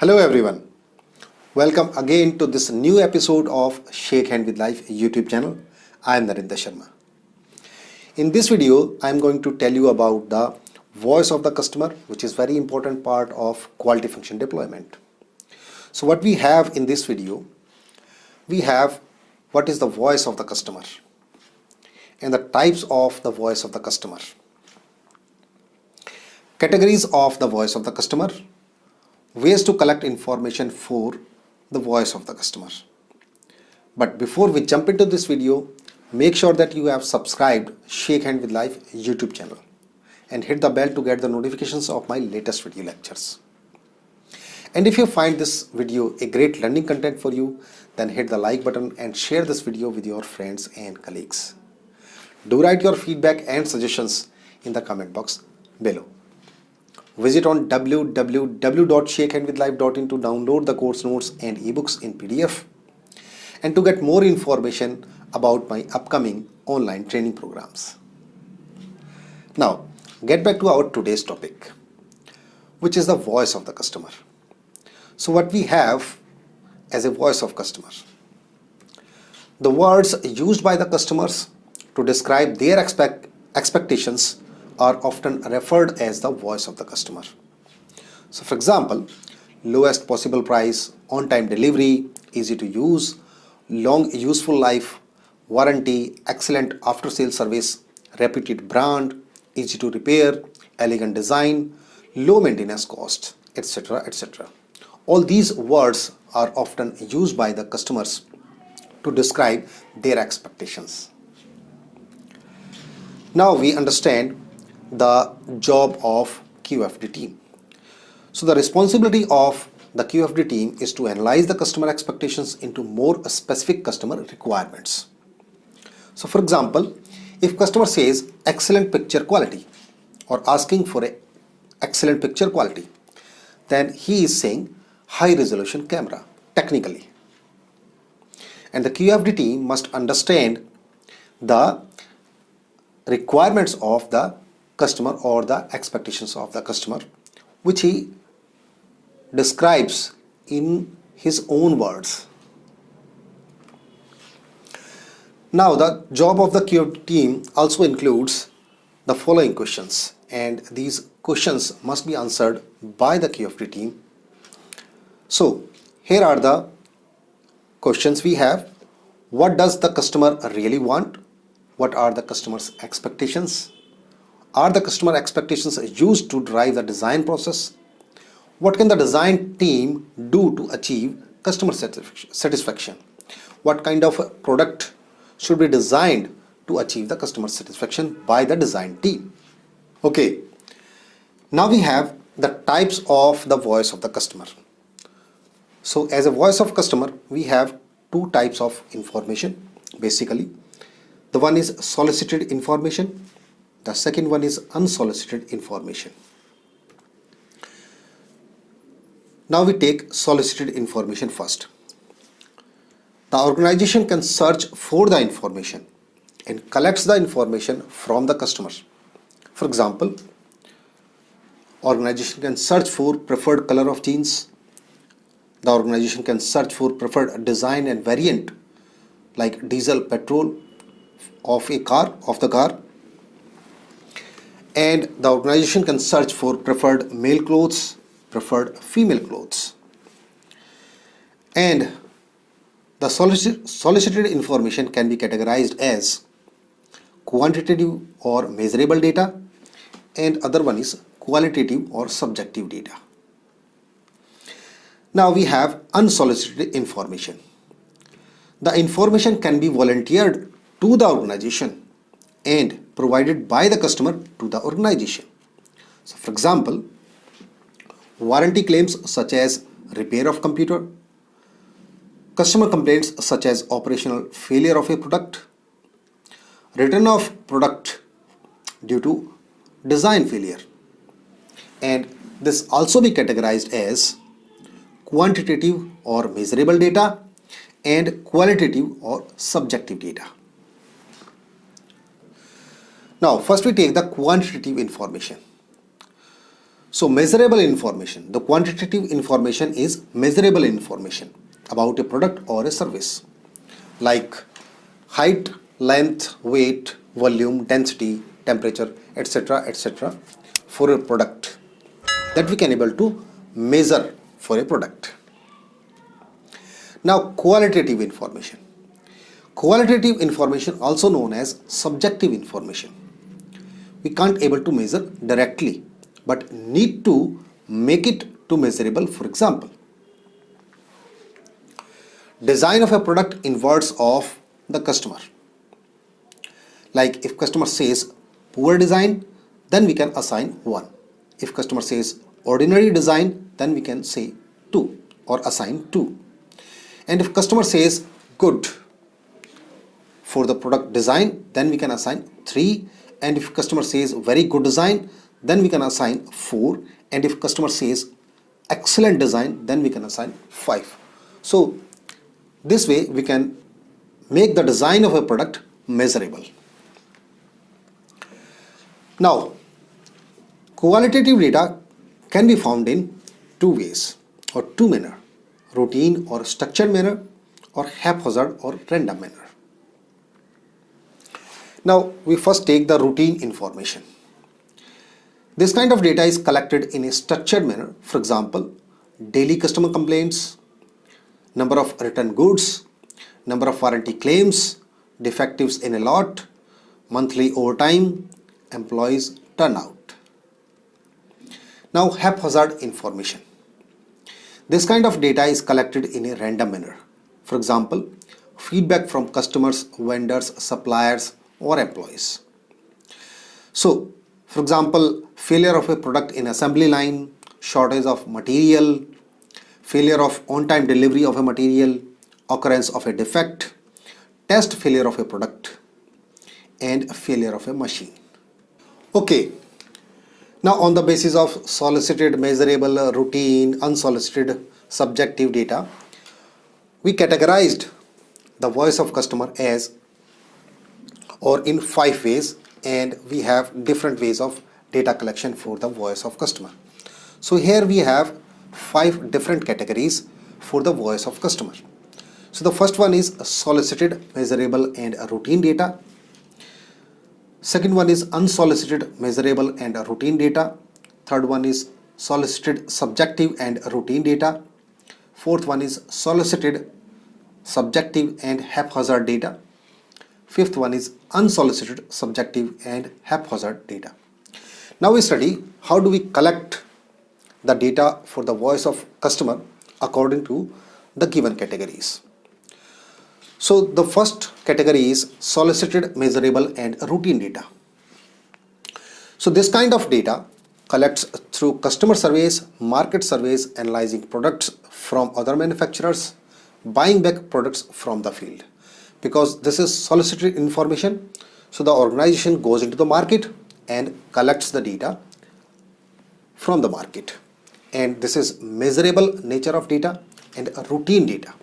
Hello everyone. Welcome again to this new episode of Shake Hand with Life YouTube channel. I am Narendra Sharma. In this video, I am going to tell you about the voice of the customer, which is very important part of quality function deployment. So what we have in this video, we have what is the voice of the customer and the types of the voice of the customer, categories of the voice of the customer, ways to collect information for the voice of the customer. But before we jump into this video, make sure that you have subscribed Shake Hand with Life YouTube channel and hit the bell to get the notifications of my latest video lectures. And if you find this video a great learning content for you, then hit the like button and share this video with your friends and colleagues. Do write your feedback and suggestions in the comment box below. Visit on www.shakehandwithlife.in to download the course notes and ebooks in PDF and to get more information about my upcoming online training programs. Now, get back to our today's topic, which is the voice of the customer. So what we have as a voice of customer, the words used by the customers to describe their expectations are often referred as the voice of the customer. So for example, lowest possible price, on-time delivery, easy to use, long useful life, warranty, excellent after-sale service, reputed brand, easy to repair, elegant design, low maintenance cost, etc. etc. All these words are often used by the customers to describe their expectations. Now we understand the job of QFD team. So the responsibility of the QFD team is to analyze the customer expectations into more specific customer requirements. So for example, if customer says excellent picture quality or asking for a excellent picture quality, then he is saying high resolution camera technically. And the QFD team must understand the requirements of the customer or the expectations of the customer, which he describes in his own words. Now the job of the QFD team also includes the following questions, and these questions must be answered by the QFD team. So here are the questions we have. What does the customer really want? What are the customer's expectations? Are the customer expectations used to drive the design process? What can the design team do to achieve customer satisfaction? What kind of product should be designed to achieve the customer satisfaction by the design team? Okay, now we have the types of the voice of the customer. So as a voice of customer, we have two types of information basically. The one is solicited information. The second one is unsolicited information. Now we take solicited information first. The organization can search for the information and collects the information from the customers. For example, organization can search for preferred color of jeans. The organization can search for preferred design and variant like diesel, petrol of the car. And the organization can search for preferred male clothes, preferred female clothes. And the solicited information can be categorized as quantitative or measurable data, and other one is qualitative or subjective data. Now we have unsolicited information. The information can be volunteered to the organization and provided by the customer to the organization. So for example, warranty claims such as repair of computer, customer complaints such as operational failure of a product, return of product due to design failure. And this also be categorized as quantitative or measurable data and qualitative or subjective data. Now first we take the quantitative information. So measurable information, the quantitative information is measurable information about a product or a service, like height, length, weight, volume, density, temperature, etc. for a product that we can able to measure for a product. Now qualitative information. Qualitative information, also known as subjective information. We can't able to measure directly, but need to make it to measurable. For example, design of a product in words of the customer. Like if customer says poor design, then we can assign 1. If customer says ordinary design, then we can say 2 or assign 2. And if customer says good for the product design, then we can assign 3. And if customer says very good design, then we can assign 4. And if customer says excellent design, then we can assign 5. So this way we can make the design of a product measurable. Now, qualitative data can be found in 2 ways or 2 manner: routine or structured manner, or haphazard or random manner. Now we first take the routine information. This kind of data is collected in a structured manner. For example, daily customer complaints, number of returned goods, number of warranty claims, defectives in a lot, monthly overtime, employees turnout. Now haphazard information. This kind of data is collected in a random manner. For example, feedback from customers, vendors, suppliers, or employees. So, for example, failure of a product in assembly line, shortage of material, failure of on-time delivery of a material, occurrence of a defect, test failure of a product, and failure of a machine. Okay, now on the basis of solicited, measurable, routine, unsolicited, subjective data, we categorized the voice of customer as or in 5 ways, and we have different ways of data collection for the voice of customer. So here we have 5 different categories for the voice of customer. So the first one is solicited, measurable, and routine data. Second one is unsolicited, measurable, and routine data. Third one is solicited, subjective, and routine data. Fourth one is solicited, subjective, and haphazard data. Fifth one is unsolicited, subjective, and haphazard data. Now we study how do we collect the data for the voice of customer according to the given categories. So the first category is solicited, measurable, and routine data. So this kind of data collects through customer surveys, market surveys, analyzing products from other manufacturers, buying back products from the field. Because this is solicited information, so the organization goes into the market and collects the data from the market. And this is measurable nature of data and a routine data.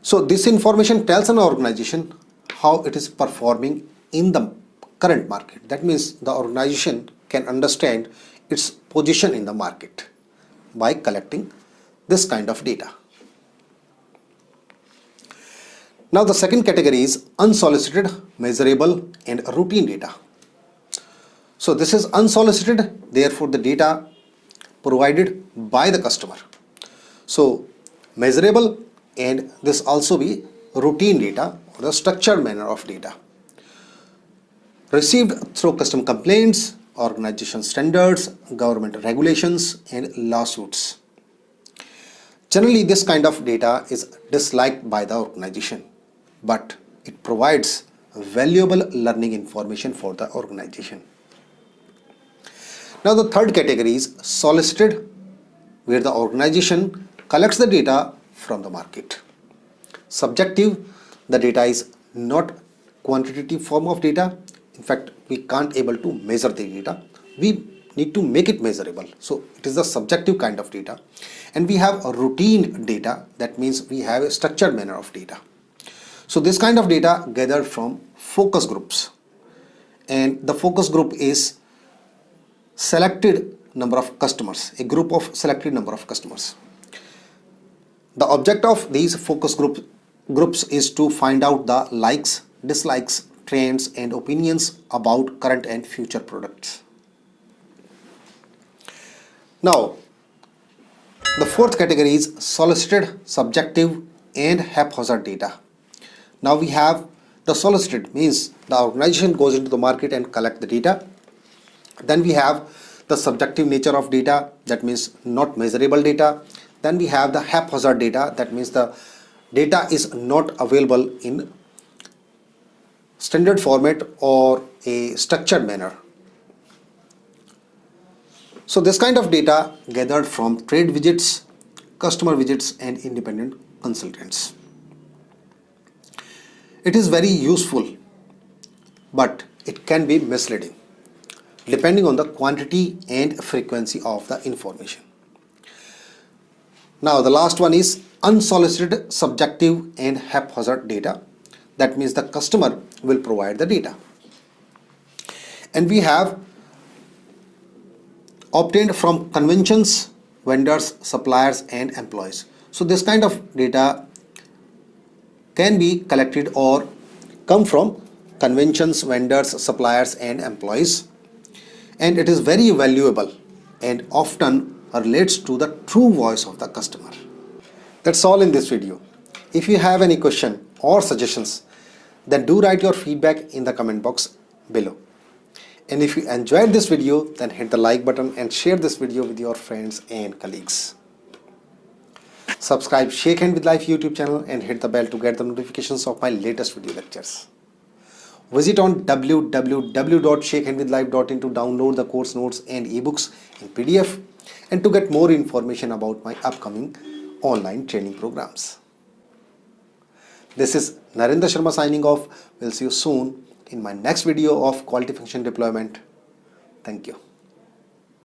So this information tells an organization how it is performing in the current market. That means the organization can understand its position in the market by collecting this kind of data. Now the second category is unsolicited, measurable, and routine data. So this is unsolicited, therefore the data provided by the customer. So measurable, and this also be routine data or the structured manner of data. Received through customer complaints, organization standards, government regulations, and lawsuits. Generally, this kind of data is disliked by the organization, but it provides valuable learning information for the organization. Now the third category is solicited, where the organization collects the data from the market. Subjective, the data is not quantitative form of data. In fact, we can't able to measure the data. We need to make it measurable. So it is the subjective kind of data. And we have a routine data. That means we have a structured manner of data. So this kind of data gathered from focus groups. And the focus group is selected number of customers, a group of selected number of customers. The object of these focus groups is to find out the likes, dislikes, trends and opinions about current and future products. Now, the fourth category is solicited, subjective and haphazard data. Now we have the solicited, means the organization goes into the market and collect the data. Then we have the subjective nature of data, that means not measurable data. Then we have the haphazard data, that means the data is not available in standard format or a structured manner. So this kind of data gathered from trade visits, customer visits and independent consultants. It is very useful, but it can be misleading depending on the quantity and frequency of the information. Now the last one is unsolicited, subjective and haphazard data. That means the customer will provide the data. And we have obtained from conventions, vendors, suppliers and employees. So this kind of data can be collected or come from conventions, vendors, suppliers and employees, and it is very valuable and often relates to the true voice of the customer. That's all in this video. If you have any question or suggestions, then do write your feedback in the comment box below. And if you enjoyed this video, then hit the like button and share this video with your friends and colleagues. Subscribe Shake Hand with Life YouTube channel and hit the bell to get the notifications of my latest video lectures. Visit on www.shakehandwithlife.in to download the course notes and ebooks in PDF and to get more information about my upcoming online training programs. This is Narendra Sharma signing off. We'll see you soon in my next video of quality function deployment. Thank you.